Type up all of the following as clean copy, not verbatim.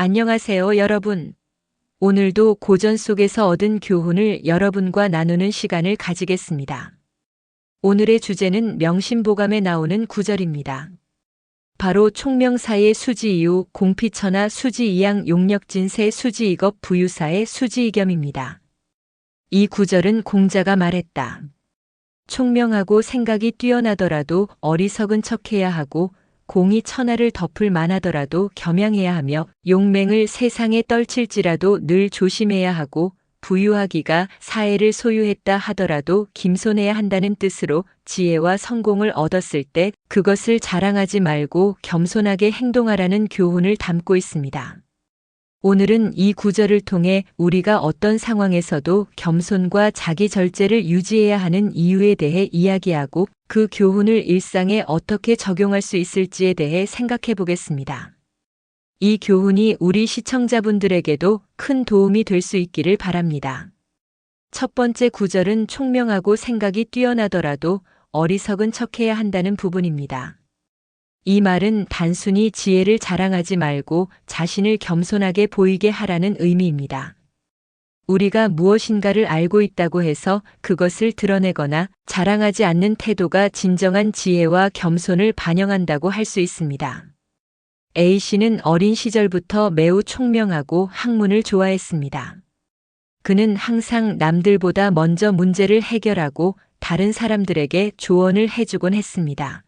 안녕하세요, 여러분. 오늘도 고전 속에서 얻은 교훈을 여러분과 나누는 시간을 가지겠습니다. 오늘의 주제는 명심보감에 나오는 구절입니다. 바로 총명사의 수지이유 공피처나 수지이양 용력진세 수지이겁 부유사의 수지이겸입니다. 이 구절은 공자가 말했다. 총명하고 생각이 뛰어나더라도 어리석은 척해야 하고 공이 천하를 덮을 만하더라도 겸양해야 하며 용맹을 세상에 떨칠지라도 늘 조심해야 하고 부유하기가 사해를 소유했다 하더라도 겸손해야 한다는 뜻으로 지혜와 성공을 얻었을 때 그것을 자랑하지 말고 겸손하게 행동하라는 교훈을 담고 있습니다. 오늘은 이 구절을 통해 우리가 어떤 상황에서도 겸손과 자기 절제를 유지해야 하는 이유에 대해 이야기하고 그 교훈을 일상에 어떻게 적용할 수 있을지에 대해 생각해 보겠습니다. 이 교훈이 우리 시청자분들에게도 큰 도움이 될 수 있기를 바랍니다. 첫 번째 구절은 총명하고 생각이 뛰어나더라도 어리석은 척해야 한다는 부분입니다. 이 말은 단순히 지혜를 자랑하지 말고 자신을 겸손하게 보이게 하라는 의미입니다. 우리가 무엇인가를 알고 있다고 해서 그것을 드러내거나 자랑하지 않는 태도가 진정한 지혜와 겸손을 반영한다고 할 수 있습니다. A씨는 어린 시절부터 매우 총명하고 학문을 좋아했습니다. 그는 항상 남들보다 먼저 문제를 해결하고 다른 사람들에게 조언을 해주곤 했습니다.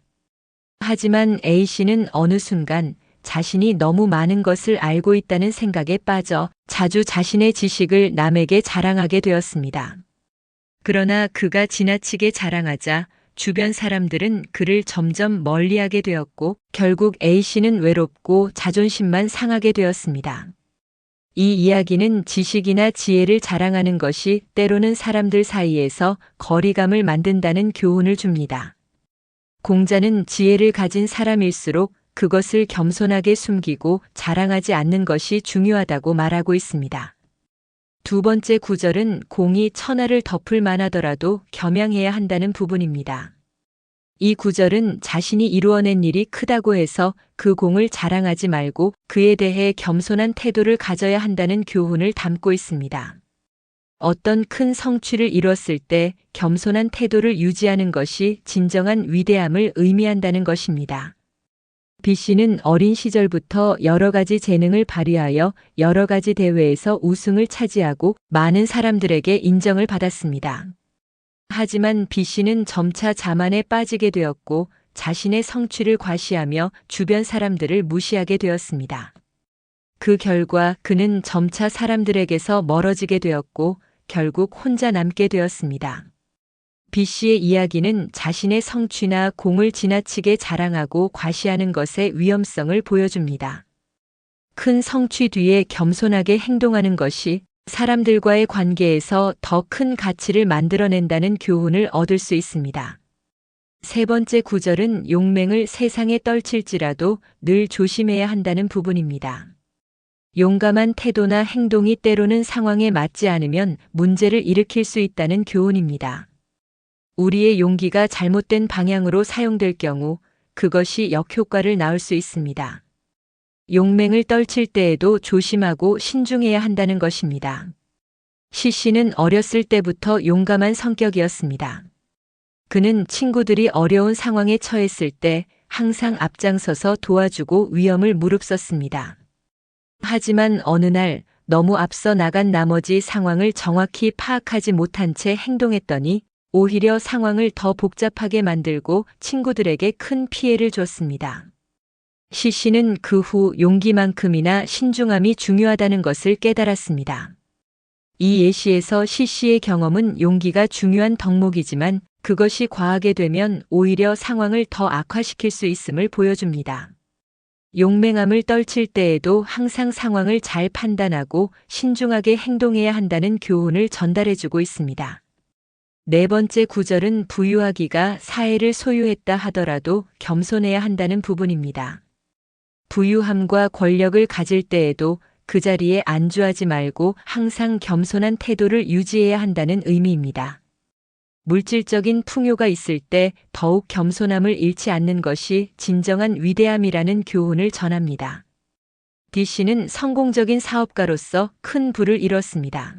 하지만 A씨는 어느 순간 자신이 너무 많은 것을 알고 있다는 생각에 빠져 자주 자신의 지식을 남에게 자랑하게 되었습니다. 그러나 그가 지나치게 자랑하자 주변 사람들은 그를 점점 멀리하게 되었고 결국 A씨는 외롭고 자존심만 상하게 되었습니다. 이 이야기는 지식이나 지혜를 자랑하는 것이 때로는 사람들 사이에서 거리감을 만든다는 교훈을 줍니다. 공자는 지혜를 가진 사람일수록 그것을 겸손하게 숨기고 자랑하지 않는 것이 중요하다고 말하고 있습니다. 두 번째 구절은 공이 천하를 덮을 만하더라도 겸양해야 한다는 부분입니다. 이 구절은 자신이 이루어낸 일이 크다고 해서 그 공을 자랑하지 말고 그에 대해 겸손한 태도를 가져야 한다는 교훈을 담고 있습니다. 어떤 큰 성취를 이뤘을 때 겸손한 태도를 유지하는 것이 진정한 위대함을 의미한다는 것입니다. B씨는 어린 시절부터 여러 가지 재능을 발휘하여 여러 가지 대회에서 우승을 차지하고 많은 사람들에게 인정을 받았습니다. 하지만 B씨는 점차 자만에 빠지게 되었고 자신의 성취를 과시하며 주변 사람들을 무시하게 되었습니다. 그 결과 그는 점차 사람들에게서 멀어지게 되었고 결국 혼자 남게 되었습니다. B씨의 이야기는 자신의 성취나 공을 지나치게 자랑하고 과시하는 것의 위험성을 보여줍니다. 큰 성취 뒤에 겸손하게 행동하는 것이 사람들과의 관계에서 더 큰 가치를 만들어낸다는 교훈을 얻을 수 있습니다. 세 번째 구절은 용맹을 세상에 떨칠지라도 늘 조심해야 한다는 부분입니다. 용감한 태도나 행동이 때로는 상황에 맞지 않으면 문제를 일으킬 수 있다는 교훈입니다. 우리의 용기가 잘못된 방향으로 사용될 경우 그것이 역효과를 낳을 수 있습니다. 용맹을 떨칠 때에도 조심하고 신중해야 한다는 것입니다. C씨는 어렸을 때부터 용감한 성격이었습니다. 그는 친구들이 어려운 상황에 처했을 때 항상 앞장서서 도와주고 위험을 무릅썼습니다. 하지만 어느 날 너무 앞서 나간 나머지 상황을 정확히 파악하지 못한 채 행동했더니 오히려 상황을 더 복잡하게 만들고 친구들에게 큰 피해를 줬습니다. C씨는 그 후 용기만큼이나 신중함이 중요하다는 것을 깨달았습니다. 이 예시에서 C씨의 경험은 용기가 중요한 덕목이지만 그것이 과하게 되면 오히려 상황을 더 악화시킬 수 있음을 보여줍니다. 용맹함을 떨칠 때에도 항상 상황을 잘 판단하고 신중하게 행동해야 한다는 교훈을 전달해주고 있습니다. 네 번째 구절은 부유하기가 사해를 소유했다 하더라도 겸손해야 한다는 부분입니다. 부유함과 권력을 가질 때에도 그 자리에 안주하지 말고 항상 겸손한 태도를 유지해야 한다는 의미입니다. 물질적인 풍요가 있을 때 더욱 겸손함을 잃지 않는 것이 진정한 위대함이라는 교훈을 전합니다. D씨는 성공적인 사업가로서 큰 부를 이뤘습니다.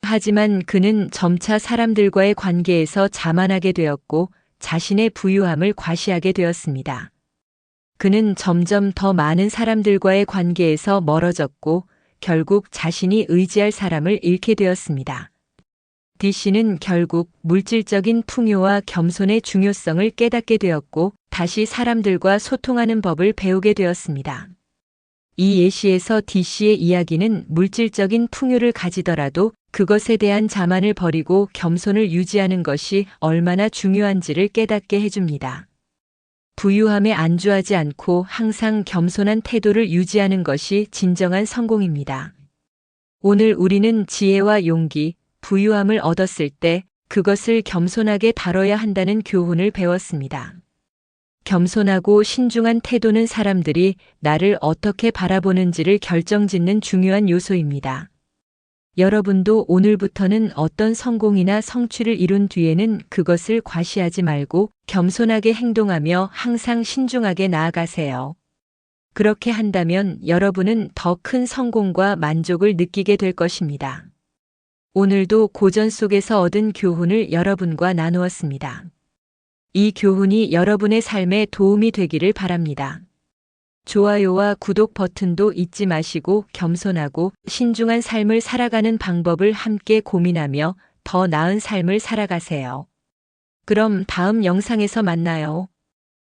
하지만 그는 점차 사람들과의 관계에서 자만하게 되었고 자신의 부유함을 과시하게 되었습니다. 그는 점점 더 많은 사람들과의 관계에서 멀어졌고 결국 자신이 의지할 사람을 잃게 되었습니다. D씨는 결국 물질적인 풍요와 겸손의 중요성을 깨닫게 되었고 다시 사람들과 소통하는 법을 배우게 되었습니다. 이 예시에서 D씨의 이야기는 물질적인 풍요를 가지더라도 그것에 대한 자만을 버리고 겸손을 유지하는 것이 얼마나 중요한지를 깨닫게 해줍니다. 부유함에 안주하지 않고 항상 겸손한 태도를 유지하는 것이 진정한 성공입니다. 오늘 우리는 지혜와 용기, 부유함을 얻었을 때 그것을 겸손하게 다뤄야 한다는 교훈을 배웠습니다. 겸손하고 신중한 태도는 사람들이 나를 어떻게 바라보는지를 결정짓는 중요한 요소입니다. 여러분도 오늘부터는 어떤 성공이나 성취를 이룬 뒤에는 그것을 과시하지 말고 겸손하게 행동하며 항상 신중하게 나아가세요. 그렇게 한다면 여러분은 더 큰 성공과 만족을 느끼게 될 것입니다. 오늘도 고전 속에서 얻은 교훈을 여러분과 나누었습니다. 이 교훈이 여러분의 삶에 도움이 되기를 바랍니다. 좋아요와 구독 버튼도 잊지 마시고 겸손하고 신중한 삶을 살아가는 방법을 함께 고민하며 더 나은 삶을 살아가세요. 그럼 다음 영상에서 만나요.